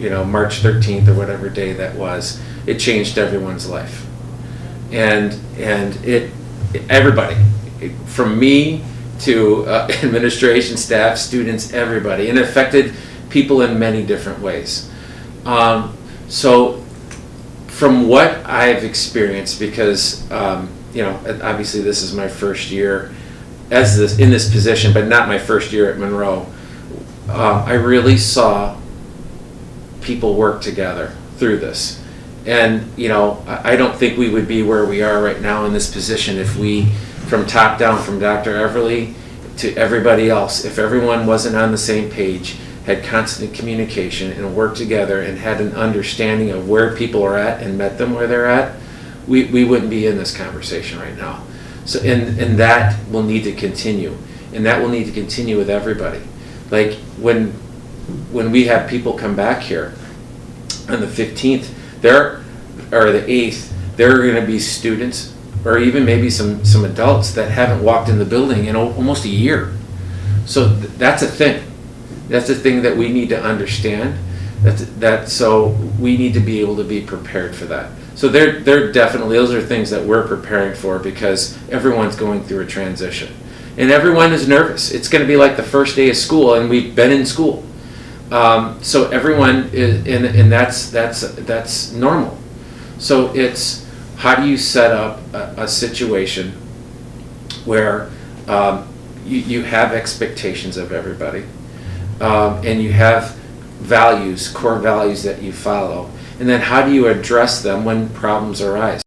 March 13th or whatever day that was, it changed everyone's life. And everybody, from me to administration, staff, students, everybody, and it affected people in many different ways. So from what I've experienced, because obviously this is my first year in this position, but not my first year at Monroe, I really saw people work together through this. And I don't think we would be where we are right now in this position if we, from top down, from Dr. Everly to everybody else, if everyone wasn't on the same page, had constant communication and worked together and had an understanding of where people are at and met them where they're at, we wouldn't be in this conversation right now. So and that will need to continue, and that will need to continue with everybody. Like when we have people come back here on the 15th, or the 8th, there are going to be students or even maybe some adults that haven't walked in the building in almost a year. So that's a thing. That's a thing that we need to understand. So we need to be able to be prepared for that. So they're definitely, those are things that we're preparing for, because everyone's going through a transition. And everyone is nervous. It's going to be like the first day of school, and we've been in school. So everyone is, and that's normal. So it's, how do you set up a situation where you have expectations of everybody, and you have values, core values that you follow, and then how do you address them when problems arise?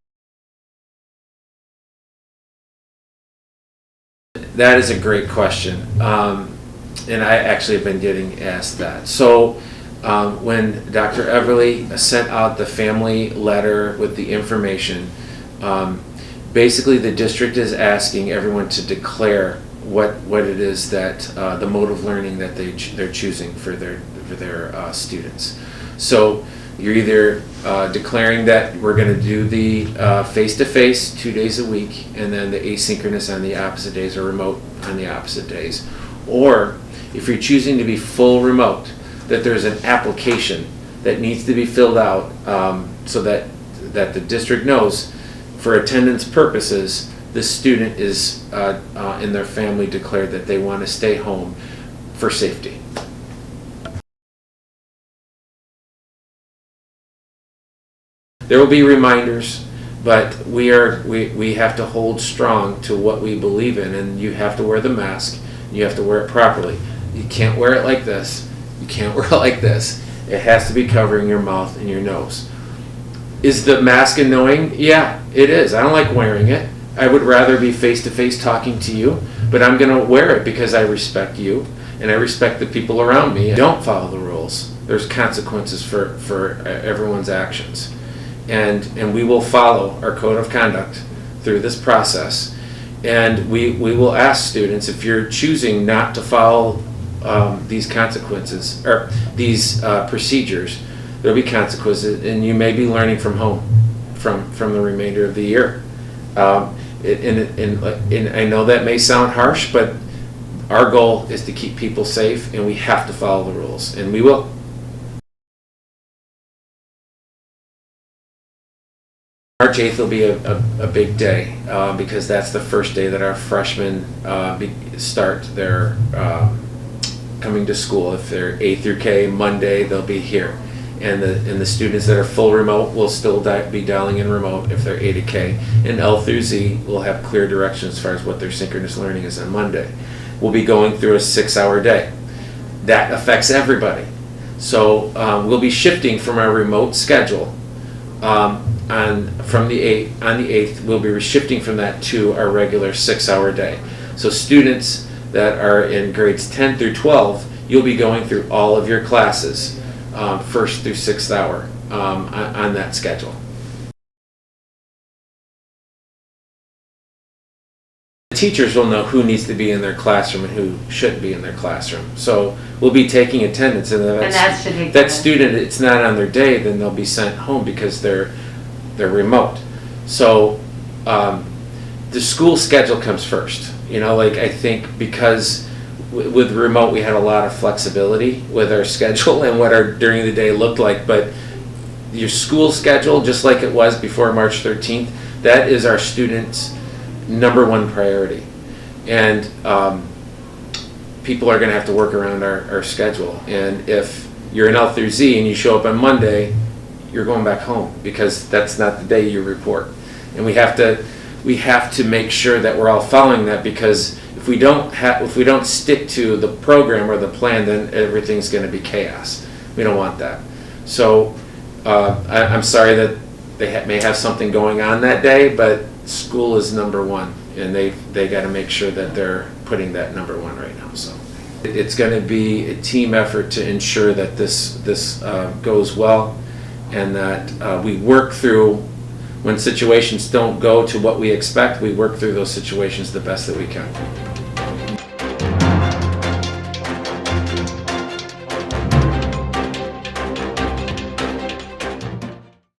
That is a great question, and I actually have been getting asked that. So when Dr. Everly sent out the family letter with the information, basically the district is asking everyone to declare what it is that the mode of learning that they're choosing for their students. So you're either declaring that we're going to do the face-to-face 2 days a week, and then the asynchronous on the opposite days, or remote on the opposite days. Or if you're choosing to be full remote, that there's an application that needs to be filled out so that the district knows, for attendance purposes, the student is and their family declared that they want to stay home for safety. There will be reminders, but we have to hold strong to what we believe in, and you have to wear the mask. You have to wear it properly. You can't wear it like this. You can't wear it like this. It has to be covering your mouth and your nose. Is the mask annoying? Yeah, it is. I don't like wearing it. I would rather be face-to-face talking to you, but I'm going to wear it because I respect you and I respect the people around me. Don't follow the rules. There's consequences for everyone's actions. And we will follow our code of conduct through this process. And we will ask students, if you're choosing not to follow these consequences, or these procedures, there'll be consequences, and you may be learning from home from the remainder of the year. And I know that may sound harsh, but our goal is to keep people safe, and we have to follow the rules, and we will. March 8th will be a big day because that's the first day that our freshmen start their coming to school. If they're A through K, Monday they'll be here. And the students that are full remote will still be dialing in remote if they're A to K. And L through Z will have clear direction as far as what their synchronous learning is on Monday. We'll be going through a 6-hour day. That affects everybody. So we'll be shifting from our remote schedule on the 8th, we'll be shifting from that to our regular 6-hour day. So students that are in grades 10 through 12, you'll be going through all of your classes, 1st through 6th hour on that schedule. The teachers will know who needs to be in their classroom and who shouldn't be in their classroom. So we'll be taking attendance, and if that student, it's not on their day, then they'll be sent home because they're remote. So the school schedule comes first. I think because with remote, we had a lot of flexibility with our schedule and what our during the day looked like, but your school schedule, just like it was before March 13th, that is our students' #1 priority. And people are going to have to work around our schedule. And if you're in L through Z and you show up on Monday, you're going back home because that's not the day you report. And we have to make sure that we're all following that, because if we don't stick to the program or the plan, then everything's going to be chaos. We don't want that. So I'm sorry that they may have something going on that day, but school is #1, and they got to make sure that they're putting that #1 right now. So it's going to be a team effort to ensure that this goes well, and that we work through, when situations don't go to what we expect, we work through those situations the best that we can.